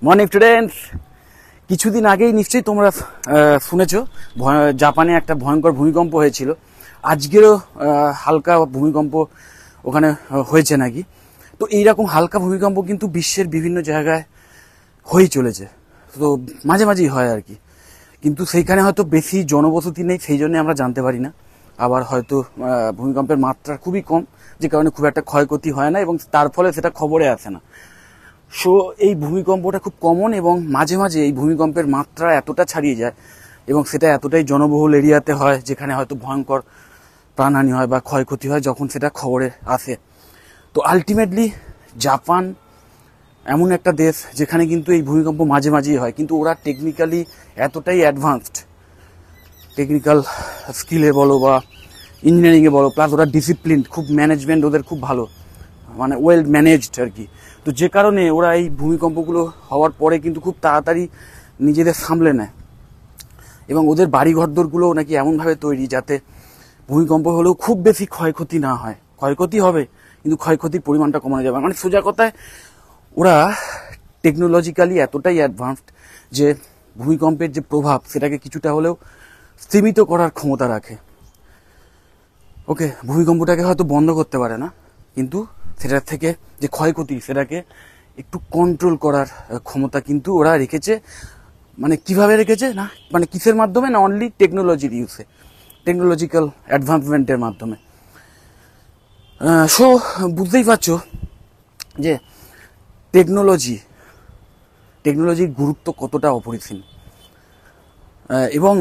Morning students. কিছুদিন আগেই নিশ্চয়ই তোমরা শুনেছো জাপানে একটা ভয়ঙ্কর ভূমিকম্প হয়েছিল। আজকেরও হালকা ভূমিকম্প ওখানে হয়েছে নাকি। তো এইরকম হালকা ভূমিকম্প কিন্তু বিশ্বের বিভিন্ন জায়গায় হয়ে চলেছে, তো মাঝে মাঝেই হয় আর কি। কিন্তু সেইখানে হয়তো বেশি জনবসতি নেই, সেই জন্য আমরা জানতে পারি না। আবার হয়তো ভূমিকম্পের মাত্রা খুবই কম, যে কারণে খুব একটা ক্ষয়ক্ষতি হয় না এবং তার ফলে সেটা খবরে আসে না। সো এই ভূমিকম্পটা খুব কমন এবং মাঝে মাঝে এই ভূমিকম্পের মাত্রা এতটা ছাড়িয়ে যায় এবং সেটা এতটাই জনবহুল এরিয়াতে হয় যেখানে হয়তো ভয়ঙ্কর প্রাণহানি হয় বা ক্ষয়ক্ষতি হয়, যখন সেটা খবরে আসে। তো আলটিমেটলি জাপান এমন একটা দেশ যেখানে কিন্তু এই ভূমিকম্প মাঝে মাঝেই হয়, কিন্তু ওরা টেকনিক্যালি এতটাই অ্যাডভান্সড, টেকনিক্যাল স্কিলে বলো বা ইঞ্জিনিয়ারিংয়ে বলো, প্লাস ওরা ডিসিপ্লিন, খুব ম্যানেজমেন্ট ওদের খুব ভালো, মানে ওয়েল ম্যানেজড আর কি। তো যে কারণে ওরা এই ভূমিকম্পগুলো হওয়ার পরে কিন্তু খুব তাড়াতাড়ি নিজেদের সামলে নেয় এবং ওদের বাড়িঘরদোরগুলো নাকি এমনভাবে তৈরি যাতে ভূমিকম্প হলেও খুব বেশি ক্ষয়ক্ষতি না হয়। ক্ষয়ক্ষতি হবে কিন্তু ক্ষয়ক্ষতির পরিমাণটা কমানো যাবে। মানে সোজা কথায় ওরা টেকনোলজিক্যালি এতটাই অ্যাডভান্সড যে ভূমিকম্পের যে প্রভাব সেটাকে কিছুটা হলেও সীমিত করার ক্ষমতা রাখে। ওকে, ভূমিকম্পটাকে হয়তো বন্ধ করতে পারে না, কিন্তু সেটার থেকে যে ক্ষয়ক্ষতি সেটাকে একটু কন্ট্রোল করার ক্ষমতা কিন্তু ওরা রেখেছে। মানে কিভাবে রেখেছে না, মানে কিসের মাধ্যমে না, অনলি টেকনোলজির ইউজে, টেকনোলজিক্যাল অ্যাডভান্সমেন্টের মাধ্যমে। সো বুঝতেই পারছো যে টেকনোলজির গুরুত্ব কতটা অপরিসীম। এবং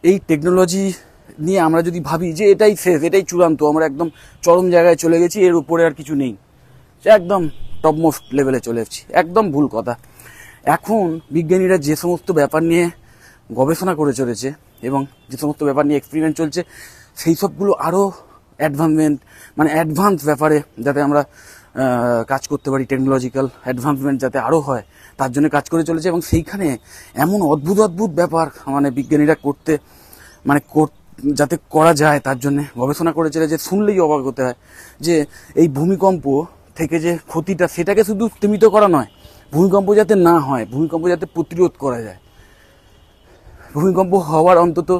এই টেকনোলজি নিয়ে আমরা যদি ভাবি যে এটাই শেষ, এটাই চূড়ান্ত, আমরা একদম চরম জায়গায় চলে গেছি, এর উপরে আর কিছু নেই, সে একদম টপমোস্ট লেভেলে চলে এসেছি, একদম ভুল কথা। এখন বিজ্ঞানীরা যে সমস্ত ব্যাপার নিয়ে গবেষণা করে চলেছে এবং যে সমস্ত ব্যাপার নিয়ে এক্সপেরিমেন্ট চলছে, সেই সবগুলো আরও অ্যাডভান্স ব্যাপারে যাতে আমরা কাজ করতে পারি, টেকনোলজিক্যাল অ্যাডভান্সমেন্ট যাতে আরও হয় তার জন্য কাজ করে চলেছে। এবং সেইখানে এমন অদ্ভুত ব্যাপার বিজ্ঞানীরা যাতে করা যায় তার জন্য গবেষণা করে চলেছে। শুনলেই অবাক হতে হয় যে এই ভূমিকম্প থেকে যে ক্ষতিটা, সেটাকে শুধু সীমিত করা নয়, ভূমিকম্প যাতে না হয়, ভূমিকম্প যাতে প্রতিরোধ করা যায়, ভূমিকম্প হওয়ার অন্তত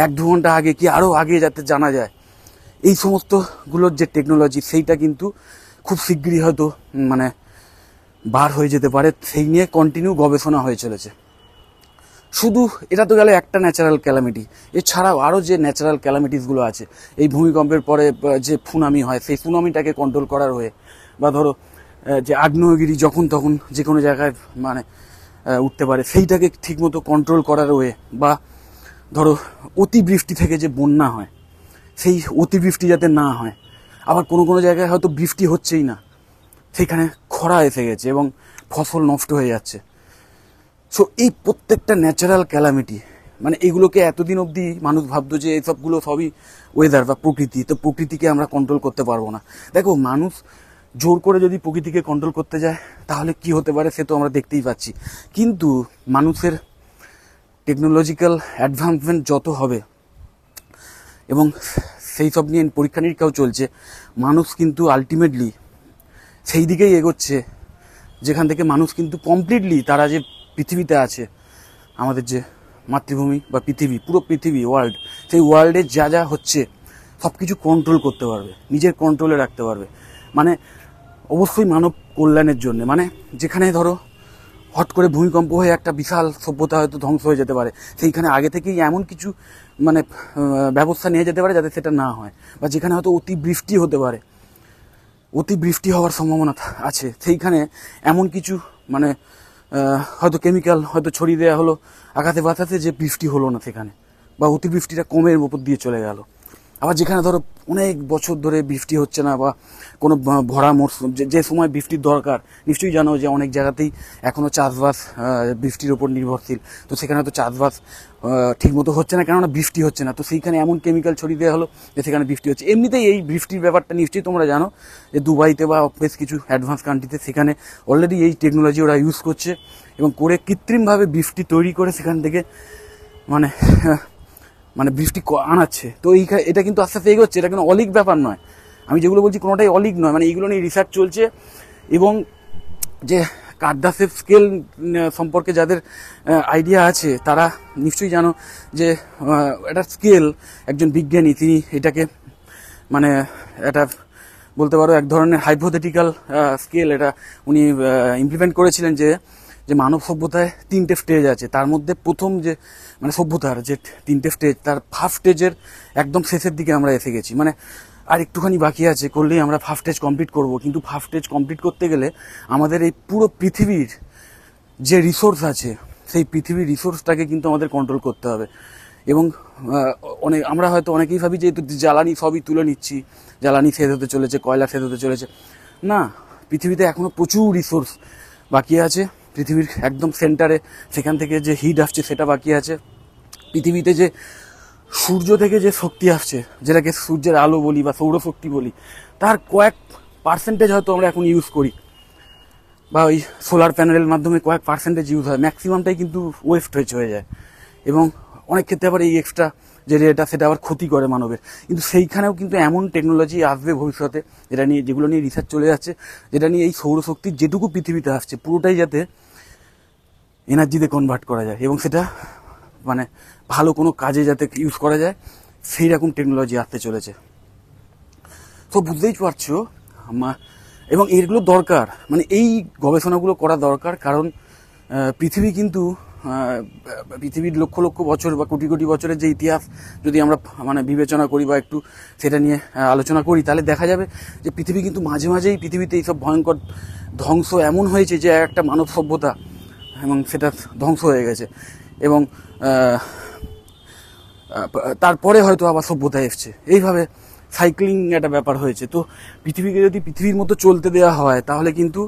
1-2 ঘন্টা আগে কি আরও আগে যাতে জানা যায়, এই সমস্তগুলোর যে টেকনোলজি সেইটা কিন্তু খুব শিগগিরই হয়তো বার হয়ে যেতে পারে। সেই নিয়ে কন্টিনিউ গবেষণা হয়ে চলেছে। শুধু এটা তো গেল একটা ন্যাচারাল ক্যালামিটি, এছাড়াও আরও যে ন্যাচারাল ক্যালামিটিসগুলো আছে, এই ভূমিকম্পের পরে যে সুনামি হয়, সেই সুনামিটাকে কন্ট্রোল করার হয়ে, বা ধরো যে আগ্নেয়গিরি যখন তখন যে কোনো জায়গায় উঠতে পারে, সেইটাকে ঠিকমতো কন্ট্রোল করার হয়ে, বা ধরো অতিবৃষ্টি থেকে যে বন্যা হয়, সেই অতিবৃষ্টি যাতে না হয়। আবার কোনো জায়গায় হয়তো বৃষ্টি হচ্ছেই না, সেখানে খরা এসে গেছে এবং ফসল নষ্ট হয়ে যাচ্ছে। সো এই প্রত্যেকটা ন্যাচারাল ক্যালামিটি, এগুলোকে এতদিন অবধি মানুষ ভাবতো যে এইসবগুলো সবই ওয়েদার বা প্রকৃতি, তো প্রকৃতিকে আমরা কন্ট্রোল করতে পারবো না। দেখো, মানুষ জোর করে যদি প্রকৃতিকে কন্ট্রোল করতে যায় তাহলে কি হতে পারে সে তো আমরা দেখতেই পাচ্ছি। কিন্তু মানুষের টেকনোলজিক্যাল অ্যাডভান্সমেন্ট যত হবে এবং সেই সব নিয়ে পরীক্ষা নিরীক্ষাও চলছে, মানুষ কিন্তু আলটিমেটলি সেই দিকেই এগোচ্ছে যেখান থেকে মানুষ কিন্তু কমপ্লিটলি তারা যে পৃথিবীতে আছে, আমাদের যে মাতৃভূমি বা পৃথিবী, পুরো পৃথিবী, ওয়ার্ল্ড, সেই ওয়ার্ল্ডে যা হচ্ছে সব কিছু কন্ট্রোল করতে পারবে, নিজের কন্ট্রোলে রাখতে পারবে। অবশ্যই মানব কল্যাণের জন্য। যেখানে ধরো হট করে ভূমিকম্প হয়ে একটা বিশাল সভ্যতা হয়তো ধ্বংস হয়ে যেতে পারে, সেইখানে আগে থেকেই এমন কিছু ব্যবস্থা নিয়ে যেতে পারে যাতে সেটা না হয়। বা যেখানে হয়তো অতিবৃষ্টি হতে পারে, অতিবৃষ্টি হওয়ার সম্ভাবনা আছে, সেইখানে এমন কিছু হয়তো কেমিক্যাল হয়তো ছড়িয়ে দেওয়া হলো আকাশে বাতাসে, যে বৃষ্টি হলো না সেখানে, বা অতিবৃষ্টিটা কমের উপর দিয়ে চলে গেল। আবার যেখানে ধরো অনেক বছর ধরে বৃষ্টি হচ্ছে না, বা কোনো ভরা মরশুম, যে সময় বৃষ্টির দরকার, নিশ্চয়ই জানো যে অনেক জায়গাতেই এখনও চাষবাস বৃষ্টির ওপর নির্ভরশীল। তো সেখানে হয়তো চাষবাস ঠিকমতো হচ্ছে না, কেননা বৃষ্টি হচ্ছে না। তো সেইখানে এমন কেমিক্যাল ছড়িয়ে দেওয়া হলো যে সেখানে বৃষ্টি হচ্ছে। এমনিতেই এই বৃষ্টির ব্যাপারটা নিশ্চয়ই তোমরা জানো যে দুবাইতে বা বেশ কিছু অ্যাডভান্স কান্ট্রিতে সেখানে অলরেডি এই টেকনোলজি ওরা ইউজ করছে এবং করে কৃত্রিমভাবে বৃষ্টি তৈরি করে সেখান থেকে বৃষ্টি আনাচ্ছে। তো এটা কিন্তু আস্তে আস্তে এগোচ্ছে, এটা কিন্তু অলিক ব্যাপার নয়। আমি যেগুলো বলছি কোনোটাই অলিক নয়, এইগুলো নিয়ে রিসার্চ চলছে এবং যে কার্দাসেভ স্কেল সম্পর্কে যাদের আইডিয়া আছে তারা নিশ্চয়ই জানো যে একটা স্কেল, একজন বিজ্ঞানী তিনি এটাকে মানে এটা বলতে পারো এক ধরনের হাইপোথেটিক্যাল স্কেল এটা উনি ইমপ্লিমেন্ট করেছিলেন যে মানব সভ্যতায় 3টে স্টেজ আছে। তার মধ্যে প্রথম যে মানে সভ্যতার যে 3টে স্টেজ, তার ফার্স্ট স্টেজের একদম শেষের দিকে আমরা এসে গেছি। মানে আর একটুখানি বাকি আছে, করলেই আমরা ফার্স্ট স্টেজ কমপ্লিট করব। কিন্তু ফার্স্ট স্টেজ কমপ্লিট করতে গেলে আমাদের এই পুরো পৃথিবীর যে রিসোর্স আছে সেই পৃথিবীর রিসোর্সটাকে কিন্তু আমাদের কন্ট্রোল করতে হবে। এবং আমরা হয়তো অনেকেই ভাবি যে জ্বালানি সবই তুলে নিচ্ছি, জ্বালানি শেষ হতে চলেছে, কয়লা শেষ হতে চলেছে। না, পৃথিবীতে এখনও প্রচুর রিসোর্স বাকি আছে। পৃথিবীর একদম সেন্টারে সেখান থেকে যে হিট আসছে সেটা বাকি আছে। পৃথিবীতে যে সূর্য থেকে যে শক্তি আসছে, যেটাকে সূর্যের আলো বলি বা সৌরশক্তি বলি, তার কয়েক পার্সেন্টেজ হয়তো আমরা এখন ইউজ করি, বা ওই সোলার প্যানেলের মাধ্যমে কয়েক পার্সেন্টেজ ইউজ হয়। ম্যাক্সিমামটাই কিন্তু ওয়েস্ট হয়ে যায়। এবং অনেক ক্ষেত্রে আবার এই এক্সট্রা যে রেটা সেটা আবার ক্ষতি করে মানবের। কিন্তু সেইখানেও কিন্তু এমন টেকনোলজি আসবে ভবিষ্যতে যেগুলো নিয়ে রিসার্চ চলে যাচ্ছে, যেটা নিয়ে এই সৌরশক্তির যেটুকু পৃথিবীতে আসছে পুরোটাই যাতে এনার্জিতে কনভার্ট করা যায় এবং সেটা মানে ভালো কোনো কাজে যাতে ইউজ করা যায়, সেই রকম টেকনোলজি আসতে চলেছে। তো বুঝতেই পারছো এবং এগুলো দরকার, মানে এই গবেষণাগুলো করা দরকার। কারণ পৃথিবীর লক্ষ লক্ষ বছর বা কোটি কোটি বছরের যে ইতিহাস যদি আমরা মানে বিবেচনা করি বা একটু সেটা নিয়ে আলোচনা করি, তাহলে দেখা যাবে যে পৃথিবী কিন্তু মাঝে মাঝেই পৃথিবীতে এইসব ভয়ঙ্কর ধ্বংস এমন হয়েছে যে একটা মানব সভ্যতা এবং সেটা ধ্বংস হয়ে গেছে। এবং তারপরে হয়তো আবার সভ্যতা এসছে, এইভাবে সাইক্লিং একটা ব্যাপার হয়েছে। তো পৃথিবীকে যদি পৃথিবীর মতো চলতে দেওয়া হয় তাহলে কিন্তু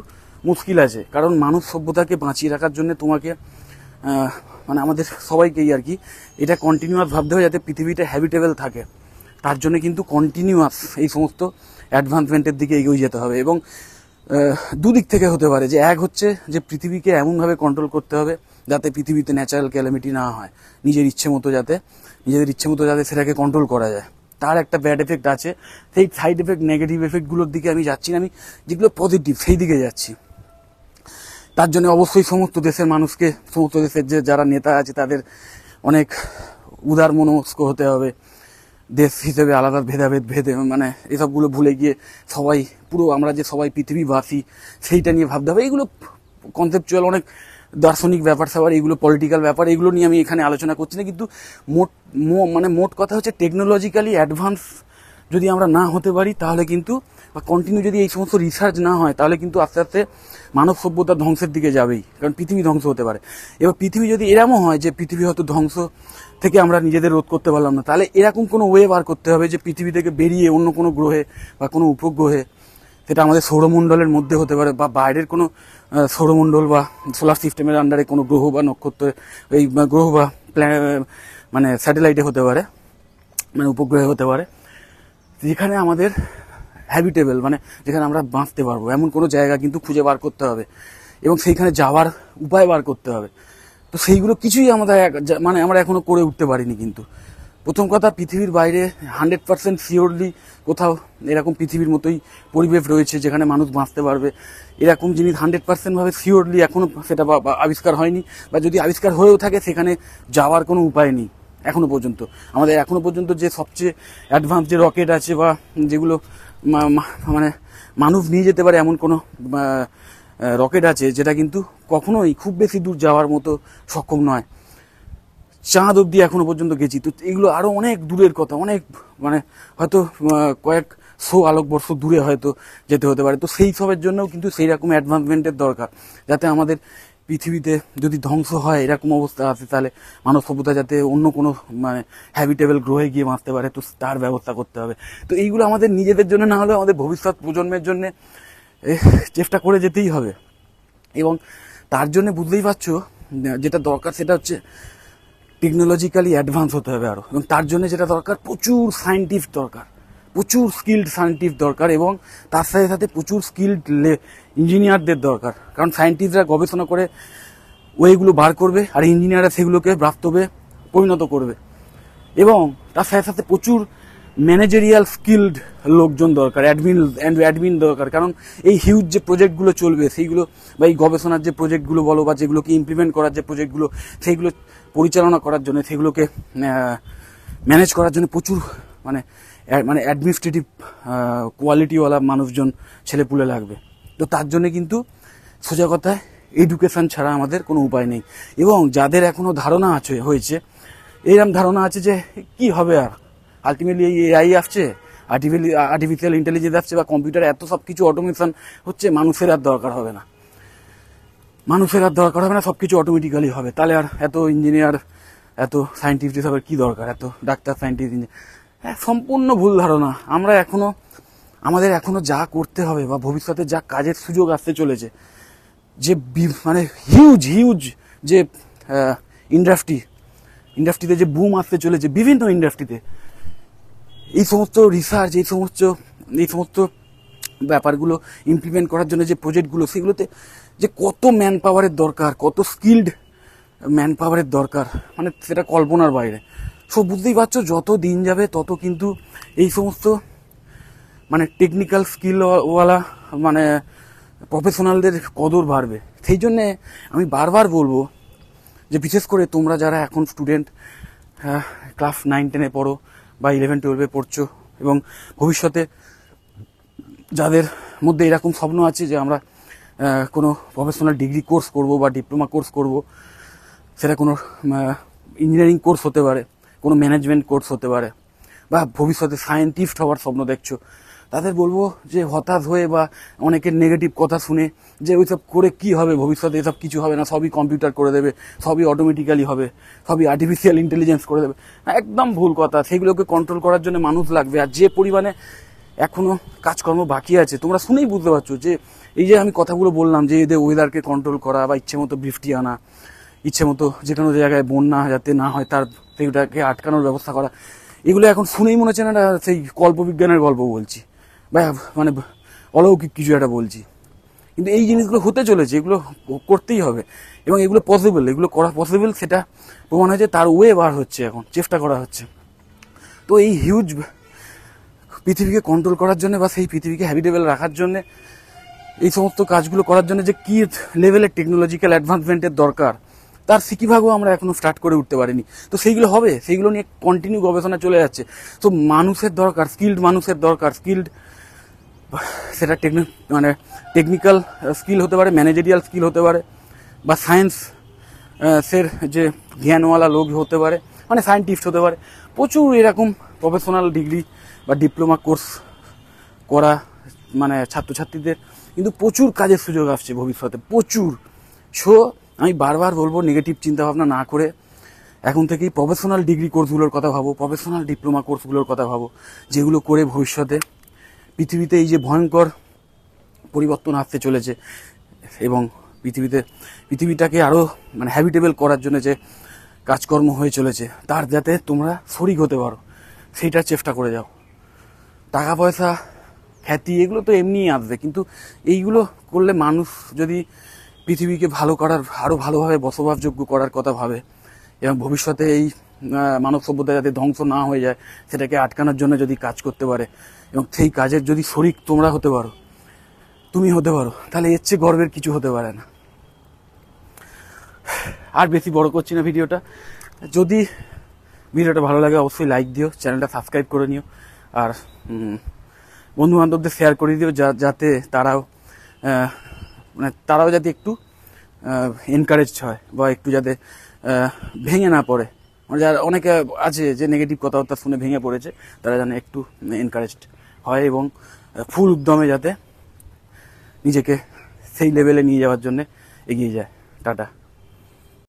মুশকিল আছে। কারণ মানব সভ্যতাকে বাঁচিয়ে রাখার জন্য তোমাকে মানে আমাদের সবাইকেই আর কি এটা কন্টিনিউয়াস ভাবতে হবে যাতে পৃথিবীটা হ্যাবিটেবল থাকে। তার জন্য কিন্তু কন্টিনিউয়াস এই সমস্ত অ্যাডভান্সমেন্টের দিকে এগিয়ে যেতে হবে। এবং দুদিক থেকে হতে পারে, যে এক হচ্ছে যে পৃথিবীকে এমনভাবে কন্ট্রোল করতে হবে যাতে পৃথিবীতে ন্যাচারাল ক্যালামিটি না হয়, নিজেদের ইচ্ছে মতো যাতে সেটাকে কন্ট্রোল করা যায়। তার একটা ব্যাড এফেক্ট আছে, সেই সাইড এফেক্ট নেগেটিভ এফেক্টগুলোর দিকে আমি যাচ্ছি না, আমি যেগুলো পজিটিভ সেই দিকে যাচ্ছি। তার জন্য অবশ্যই সমস্ত দেশের মানুষকে, সমস্ত দেশের যে যারা নেতা আছে তাদের অনেক উদার মনস্ক হতে হবে। দেশ হিসেবে আলাদা ভেদে মানে এসবগুলো ভুলে গিয়ে সবাই পুরো আমরা যে সবাই পৃথিবীবাসী সেইটা নিয়ে ভাবতে হবে। এইগুলো কনসেপচুয়াল অনেক দার্শনিক ব্যাপার স্যাপার, এইগুলো পলিটিক্যাল ব্যাপার, এগুলো নিয়ে আমি এখানে আলোচনা করছি না। কিন্তু মোট কথা হচ্ছে টেকনোলজিক্যালি অ্যাডভান্স যদি আমরা না হতে পারি তাহলে কিন্তু, বা কন্টিনিউ যদি এই সমস্ত রিসার্চ না হয় তাহলে কিন্তু আস্তে আস্তে মানব সভ্যতা ধ্বংসের দিকে যাবেই। কারণ পৃথিবী ধ্বংস হতে পারে। এবার পৃথিবী যদি এরকম হয় যে পৃথিবী হয়তো ধ্বংস থেকে আমরা নিজেদের রোধ করতে পারলাম না, তাহলে এরকম কোনো ওয়ে বার করতে হবে যে পৃথিবী থেকে বেরিয়ে অন্য কোনো গ্রহে বা কোনো উপগ্রহে, সেটা আমাদের সৌরমণ্ডলের মধ্যে হতে পারে বা বাইরের কোনো সৌরমণ্ডল বা সোলার সিস্টেমের আন্ডারে কোনো গ্রহ বা নক্ষত্র, এই গ্রহ বা মানে স্যাটেলাইটে হতে পারে, মানে উপগ্রহে হতে পারে, যেখানে আমাদের হ্যাবিটেবল মানে যেখানে আমরা বাঁচতে পারবো এমন কোনো জায়গা কিন্তু খুঁজে বার করতে হবে এবং সেইখানে যাওয়ার উপায় বার করতে হবে। তো সেইগুলো কিছুই আমরা এখনো করে উঠতে পারিনি। কিন্তু প্রথম কথা, পৃথিবীর বাইরে 100% শিওরলি কোথাও এরকম পৃথিবীর মতোই পরিবেশ রয়েছে যেখানে মানুষ বাঁচতে পারবে, এরকম জিনিস 100% ভাবে শিওরলি এখনো সেটা আবিষ্কার হয়নি। বা যদি আবিষ্কার হয়েও থাকে সেখানে যাওয়ার কোনো উপায় নেই এখনো পর্যন্ত। আমাদের এখনো পর্যন্ত যে সবচেয়ে অ্যাডভান্স যে রকেট আছে বা যেগুলো মানে মানুষ নিয়ে যেতে পারে এমন কোনো রকেট আছে যেটা কিন্তু কখনোই খুব বেশি দূর যাওয়ার মতো সক্ষম নয়। চাঁদ অব্দি এখনো পর্যন্ত গেছি। তো এগুলো আরো অনেক দূরের কথা, অনেক মানে হয়তো কয়েক আলোকবর্ষ দূরে হয়তো যেতে হতে পারে। তো সেই সবের জন্যও কিন্তু সেই রকম অ্যাডভান্সমেন্টের দরকার, যাতে আমাদের পৃথিবীতে যদি ধ্বংস হয় এরকম অবস্থা আসে তাহলে মানব সভ্যতা যাতে অন্য কোনো মানে হ্যাবিটেবল গ্রহে গিয়ে বাঁচতে পারে, তো তার ব্যবস্থা করতে হবে। তো এইগুলো আমাদের নিজেদের জন্য না হলেও আমাদের ভবিষ্যৎ প্রজন্মের জন্য চেষ্টা করে যেতেই হবে। এবং তার জন্য বুঝতেই পারছো যেটা দরকার সেটা হচ্ছে টেকনোলজিক্যালি অ্যাডভান্স হতে হবে আরও। এবং তার জন্য যেটা দরকার, প্রচুর সায়েন্টিস্ট দরকার, প্রচুর স্কিল্ড সায়েন্টিস্ট দরকার এবং তার সাথে সাথে প্রচুর স্কিল্ড ইঞ্জিনিয়ারদের দরকার। কারণ সায়েন্টিস্টরা গবেষণা করে ওইগুলো বার করবে আর ইঞ্জিনিয়াররা সেগুলোকে বাস্তবে পরিণত করবে। এবং তার সাথে সাথে প্রচুর ম্যানেজারিয়াল স্কিলড লোকজন দরকার, অ্যাডমিন দরকার। কারণ এই হিউজ যে প্রজেক্টগুলো চলবে সেইগুলো, বা এই গবেষণার যে প্রজেক্টগুলো বলো, বা যেগুলোকে ইমপ্লিমেন্ট করার যে প্রজেক্টগুলো, সেইগুলো পরিচালনা করার জন্য, সেগুলোকে ম্যানেজ করার জন্য প্রচুর মানে অ্যাডমিনিস্ট্রেটিভ কোয়ালিটিওয়ালা মানুষজন, ছেলেপুলে লাগবে। তো তার জন্য কিন্তু সোজা কথায় এডুকেশন ছাড়া আমাদের কোনো উপায় নেই। এবং যাদের এখনো ধারণা হয়েছে, এইরকম ধারণা আছে যে কি হবে, আর আলটিমেটলি এই এআই আসছে, আর্টিফিশিয়াল ইন্টেলিজেন্স আসছে, বা কম্পিউটার এত সব কিছু অটোমেশন হচ্ছে, মানুষের আর দরকার হবে না, সব কিছু অটোমেটিক্যালি হবে। তাহলে আর এত ইঞ্জিনিয়ার, এত সায়েন্টিস্ট এসবের কী দরকার, এত ডাক্তার, সায়েন্টিস্ট, ইঞ্জিনিয়ার? সম্পূর্ণ ভুল ধারণা। আমাদের এখনো যা করতে হবে, বা ভবিষ্যতে যা কাজের সুযোগ আসতে চলেছে, যে মানে হিউজ যে ইন্ডাস্ট্রিতে যে বুম আসতে চলেছে, বিভিন্ন ইন্ডাস্ট্রিতে, এই সমস্ত রিসার্চ, এই সমস্ত ব্যাপারগুলো ইমপ্লিমেন্ট করার জন্য যে প্রজেক্টগুলো, সেগুলোতে যে কত ম্যান পাওয়ারের দরকার, কত স্কিল্ড ম্যান পাওয়ারের দরকার, মানে সেটা কল্পনার বাইরে। সব বুঝতেই পারছো, যত দিন যাবে তত কিন্তু এই সমস্ত মানে টেকনিক্যাল স্কিলওয়ালা মানে প্রফেশনালদের কদর বাড়বে। সেই জন্যে আমি বারবার বলবো যে বিশেষ করে তোমরা যারা এখন স্টুডেন্ট, ক্লাস 9-10-এ পড়ো, বা 11-12-এ পড়ছো, এবং ভবিষ্যতে যাদের মধ্যে এরকম স্বপ্ন আছে যে আমরা কোনো প্রফেশনাল ডিগ্রি কোর্স করব, বা ডিপ্লোমা কোর্স করব, সেটা কোনো ইঞ্জিনিয়ারিং কোর্স হতে পারে, কোনো ম্যানেজমেন্ট কোর্স হতে পারে, বা ভবিষ্যতে সায়েন্টিস্ট হওয়ার স্বপ্ন দেখছো, তাদের বলবো যে হতাশ হয়ে, বা অনেকের নেগেটিভ কথা শুনে যে ওইসব করে কি হবে, ভবিষ্যতে এসব কিছু হবে না, সবই কম্পিউটার করে দেবে, সবই অটোমেটিক্যালি হবে, সবই আর্টিফিশিয়াল ইন্টেলিজেন্স করে দেবে, একদম ভুল কথা। সেগুলোকে কন্ট্রোল করার জন্য মানুষ লাগবে। আর যে পরিমাণে এখনো কাজকর্ম বাকি আছে, তোমরা শুনেই বুঝতে পারছো যে এই যে আমি কথাগুলো বললাম, যে এদের ওয়েদারকে কন্ট্রোল করা, বা ইচ্ছে মতো বৃষ্টি আনা, ইচ্ছে মতো যে কোনো জায়গায় বন্যা যাতে না হয় তার সেইটাকে আটকানোর ব্যবস্থা করা, এগুলো এখন শুনেই মনে হচ্ছে না সেই কল্পবিজ্ঞানের গল্প বলছি, বা মানে অলৌকিক কিছু একটা বলছি। কিন্তু এই জিনিসগুলো হতে চলেছে, এগুলো করতেই হবে, এবং এগুলো পসিবল, এগুলো করা পসিবল, সেটা প্রমাণ হয়েছে, তার ওয়ে বার হচ্ছে, এখন চেষ্টা করা হচ্ছে। তো এই হিউজ পৃথিবীকে কন্ট্রোল করার জন্য, বা সেই পৃথিবীকে হ্যাবিটেবল রাখার জন্য, এই সমস্ত কাজগুলো করার জন্য যে কী লেভেলের টেকনোলজিক্যাল অ্যাডভান্সমেন্টের দরকার, তার সিকিভাগও আমরা এখনো স্টার্ট করে উঠতে পারিনি। তো সেইগুলো হবে, সেইগুলো নিয়ে কন্টিনিউ গবেষণা চলে যাচ্ছে। তো মানুষের দরকার, স্কিল্ড মানুষের দরকার, সেটা মানে টেকনিক্যাল স্কিল হতে পারে, ম্যানেজারিয়াল স্কিল হতে পারে, বা সায়েন্সের যে জ্ঞানওয়ালা লোক হতে পারে, মানে সায়েন্টিস্ট হতে পারে। প্রচুর এরকম প্রফেশনাল ডিগ্রি বা ডিপ্লোমা কোর্স করা মানে ছাত্রছাত্রীদের কিন্তু প্রচুর কাজের সুযোগ আসছে ভবিষ্যতে, প্রচুর। আমি বারবার বলবো, নেগেটিভ চিন্তাভাবনা না করে এখন থেকেই প্রফেশনাল ডিগ্রি কোর্সগুলোর কথা ভাবো, প্রফেশনাল ডিপ্লোমা কোর্সগুলোর কথা ভাবো, যেগুলো করে ভবিষ্যতে পৃথিবীতে এই যে ভয়ঙ্কর পরিবর্তন আসতে চলেছে, এবং পৃথিবীটাকে আরও মানে হ্যাবিটেবল করার জন্য যে কাজকর্ম হয়ে চলেছে, তার যাতে তোমরা শরিক হতে পারো, সেইটার চেষ্টা করে যাও। টাকা পয়সা, খ্যাতি, এগুলো তো এমনিই আসবে, কিন্তু এইগুলো করলে মানুষ যদি পৃথিবীকে ভালো করার, আরও ভালোভাবে বসবাসযোগ্য করার কথা ভাবে, এবং ভবিষ্যতে এই মানব সভ্যতা যাতে ধ্বংস না হয়ে যায়, সেটাকে আটকানোর জন্য যদি কাজ করতে পারে, এবং সেই কাজের যদি শরিক তোমরা হতে পারো, তুমি হতে পারো, তাহলে এর চেয়ে গর্বের কিছু হতে পারে না। আর বেশি বড় করছি না ভিডিওটা। যদি ভিডিওটা ভালো লাগে অবশ্যই লাইক দিও, চ্যানেলটা সাবস্ক্রাইব করে নিও, আর বন্ধু বান্ধবদের শেয়ার করে দিও, যাতে তারাও যাতে একটু এনকারেজড হয়, বা একটু যাতে ভেঙে না পড়ে। মানে যারা অনেকে আছে যে নেগেটিভ কথাবার্তা শুনে ভেঙে পড়েছে, তারা যেন একটু এনকারেজড হয়, এবং ফুল উদ্যমে যাতে নিজেকে সেই লেভেলে নিয়ে যাওয়ার জন্য এগিয়ে যায়। টাটা।